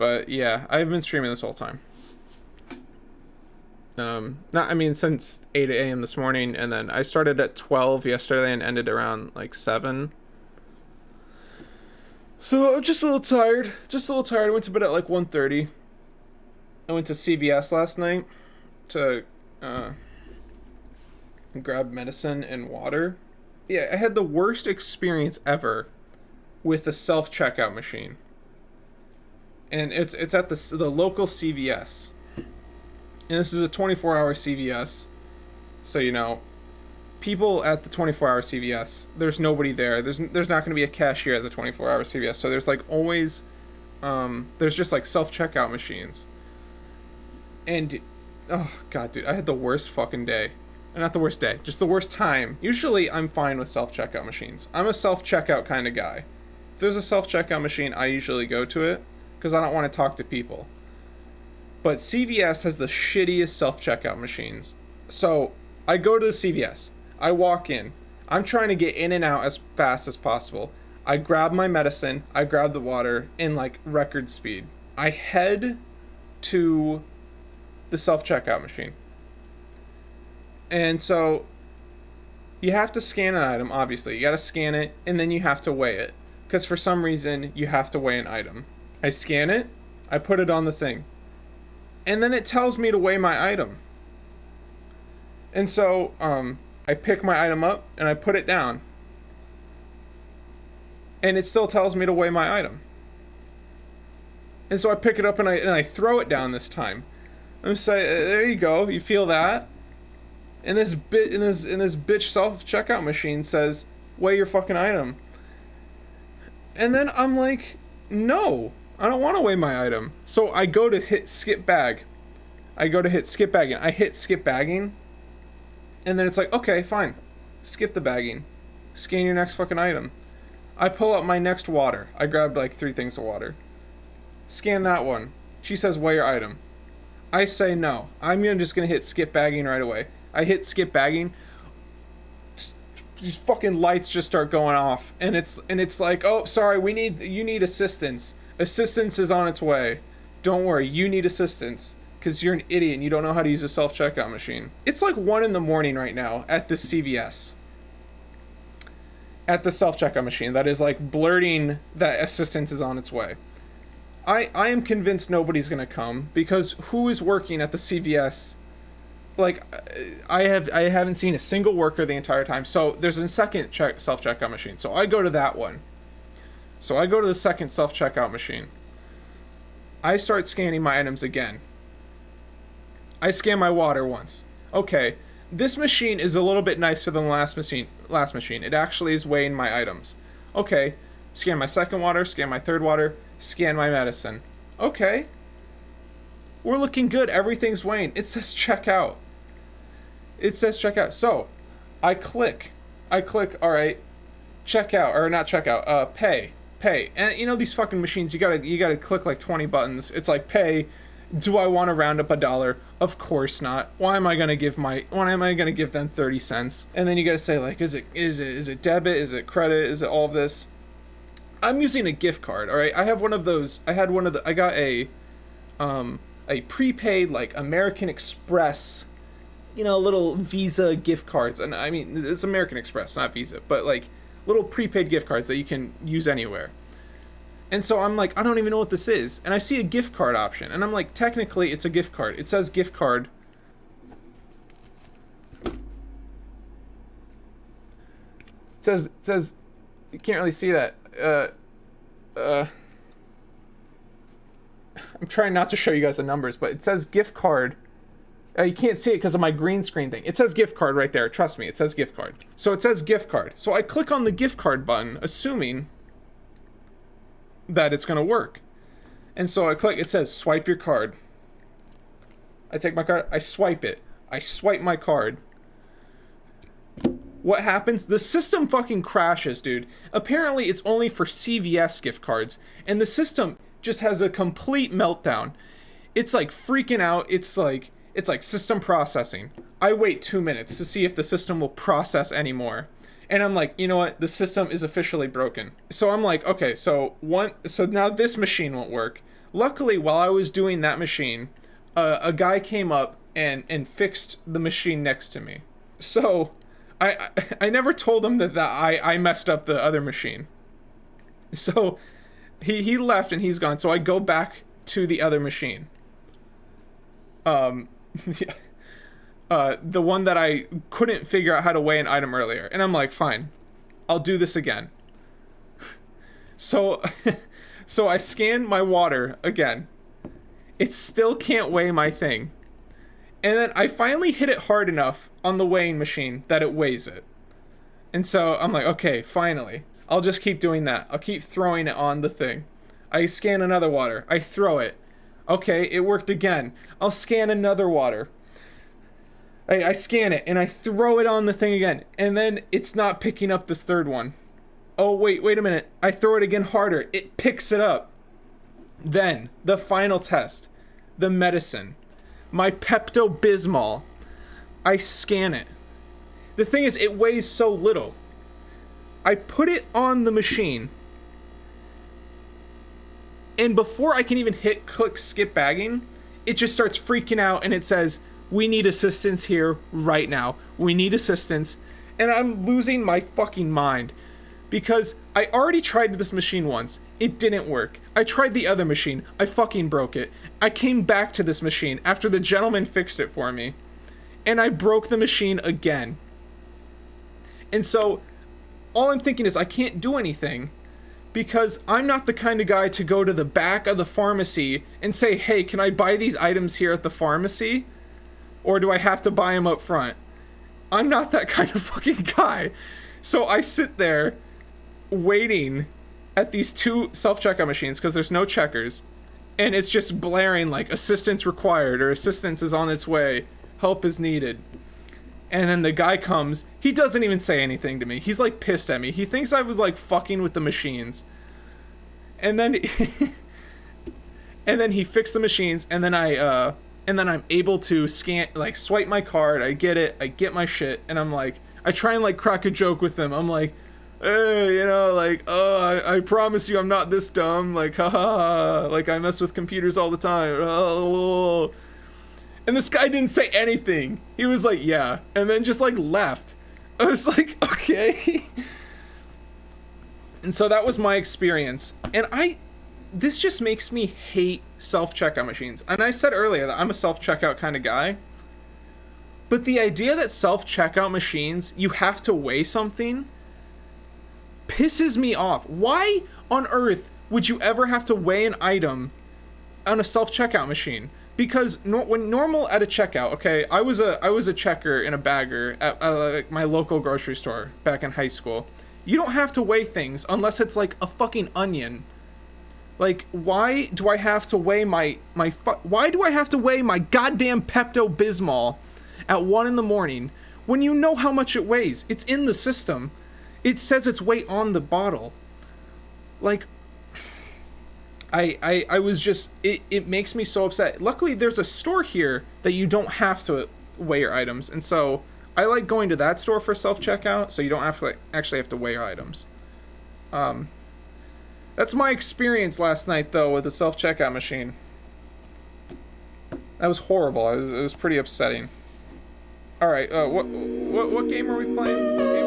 But yeah, I've been streaming this whole time. Not, I mean, since 8 a.m. this morning, and then I started at 12 yesterday and ended around like 7. So I'm just a little tired. I went to bed at like 1:30. I went to CVS last night to grab medicine and water. Yeah, I had the worst experience ever with the self-checkout machine. And it's at the local CVS. And this is a 24-hour CVS. So, you know, people at the 24-hour CVS, there's nobody there. There's not going to be a cashier at the 24-hour CVS. So there's like always there's just like self-checkout machines. And oh god, dude, I had the worst fucking day. Not the worst day, just the worst time. Usually I'm fine with self-checkout machines. I'm a self-checkout kind of guy. If there's a self-checkout machine, I usually go to it because I don't want to talk to people. But CVS has the shittiest self-checkout machines. So I go to the CVS. I walk in. I'm trying to get in and out as fast as possible. I grab my medicine. I grab the water in like record speed. I head to the self-checkout machine. And so you have to scan an item, obviously. You got to scan it, and then you have to weigh it. Because for some reason, you have to weigh an item. I scan it. I put it on the thing. And then it tells me to weigh my item. And so I pick my item up and I put it down. And it still tells me to weigh my item. And so I pick it up and I throw it down this time. I'm saying, there you go. You feel that? And this bitch self-checkout machine says, weigh your fucking item. And then I'm like, no. I don't want to weigh my item. So I go to hit skip bag. I hit skip bagging. And then it's like, okay, fine. Skip the bagging. Scan your next fucking item. I pull up my next water. I grabbed like 3 things of water. Scan that one. She says, weigh your item. I say no. I'm just going to hit skip bagging right away. I hit skip bagging. These fucking lights just start going off. And it's like, oh, sorry, you need assistance. Assistance is on its way. Don't worry, you need assistance. Because you're an idiot and you don't know how to use a self-checkout machine. It's like 1 in the morning right now at the CVS. At the self-checkout machine that is like blurting that assistance is on its way. I am convinced nobody's going to come because who is working at the CVS? Like, I haven't seen a single worker the entire time. So there's a second self-checkout machine. So I go to that one. So I go to the second self-checkout machine. I start scanning my items again. I scan my water once. Okay, this machine is a little bit nicer than the last machine. It actually is weighing my items. Okay, scan my second water, scan my third water, scan my medicine. Okay. We're looking good. Everything's weighing. It says check out. So, I click, all right, check out, or not check out, pay. And you know these fucking machines, you gotta click like 20 buttons. It's like pay. Do I want to round up $1? Of course not. Why am I gonna give them 30 cents? And then you gotta say like, is it debit? Is it credit? Is it all of this? I'm using a gift card, all right? I got a prepaid like American Express, you know, little Visa gift cards. And I mean, it's American Express, not Visa, but like little prepaid gift cards that you can use anywhere. And so I'm like, I don't even know what this is. And I see a gift card option. And I'm like, technically, it's a gift card. It says gift card. It says, you can't really see that. I'm trying not to show you guys the numbers, but it says gift card. You can't see it because of my green screen thing. It says gift card right there. Trust me, it says gift card. So it says gift card. So I click on the gift card button, assuming that it's going to work. And so I click, it says swipe your card. I take my card, I swipe it. I swipe my card. What happens? The system fucking crashes, dude. Apparently it's only for CVS gift cards, and the system just has a complete meltdown. It's like freaking out. It's like system processing. I wait 2 minutes to see if the system will process anymore. And I'm like, you know what? The system is officially broken. So I'm like, okay, so now this machine won't work. Luckily, while I was doing that machine, a guy came up and fixed the machine next to me. So I never told him that I messed up the other machine. So he left and he's gone. So I go back to the other machine. The one that I couldn't figure out how to weigh an item earlier. And I'm like, fine, I'll do this again. So I scan my water again. It still can't weigh my thing. And then I finally hit it hard enough on the weighing machine that it weighs it. And so I'm like, okay, finally. I'll just keep doing that. I'll keep throwing it on the thing. I scan another water. I throw it. Okay, it worked again. I'll scan another water. I scan it and I throw it on the thing again. And then it's not picking up this third one. Oh, wait a minute. I throw it again harder. It picks it up. Then, the final test. The medicine. My Pepto-Bismol. I scan it. The thing is, it weighs so little. I put it on the machine. And before I can even click skip bagging, it just starts freaking out and it says, we need assistance here right now. We need assistance. And I'm losing my fucking mind. Because I already tried this machine once. It didn't work. I tried the other machine. I fucking broke it. I came back to this machine after the gentleman fixed it for me. And I broke the machine again. And so, all I'm thinking is I can't do anything. Because I'm not the kind of guy to go to the back of the pharmacy and say, hey, can I buy these items here at the pharmacy? Or do I have to buy them up front? I'm not that kind of fucking guy. So I sit there waiting at these two self-checkout machines because there's no checkers, and it's just blaring like assistance required or assistance is on its way, help is needed. And then the guy comes, he doesn't even say anything to me. He's like pissed at me. He thinks I was like fucking with the machines. And then and then he fixed the machines, and then I'm able to swipe my card. I get it. I get my shit, and I'm like, I try and like crack a joke with them. I'm like, hey, I promise you I'm not this dumb, like, haha, like I mess with computers all the time. Oh. And this guy didn't say anything. He was like, yeah, and then just like left. I was like, okay. And so that was my experience. And this just makes me hate self-checkout machines. And I said earlier that I'm a self-checkout kind of guy. But the idea that self-checkout machines, you have to weigh something, pisses me off. Why on earth would you ever have to weigh an item on a self-checkout machine? Because when normal at a checkout, okay, I was a checker and a bagger at like my local grocery store back in high school. You don't have to weigh things unless it's like a fucking onion. Like, why do I have to weigh my goddamn Pepto-Bismol at 1 a.m. when you know how much it weighs? It's in the system. It says its weight on the bottle. Like, I was just, it makes me so upset. Luckily, there's a store here that you don't have to weigh your items, and so I like going to that store for self-checkout, so you don't have to actually have to weigh your items. That's my experience last night, though, with the self-checkout machine. That was horrible. It was pretty upsetting. All right, what game are we playing?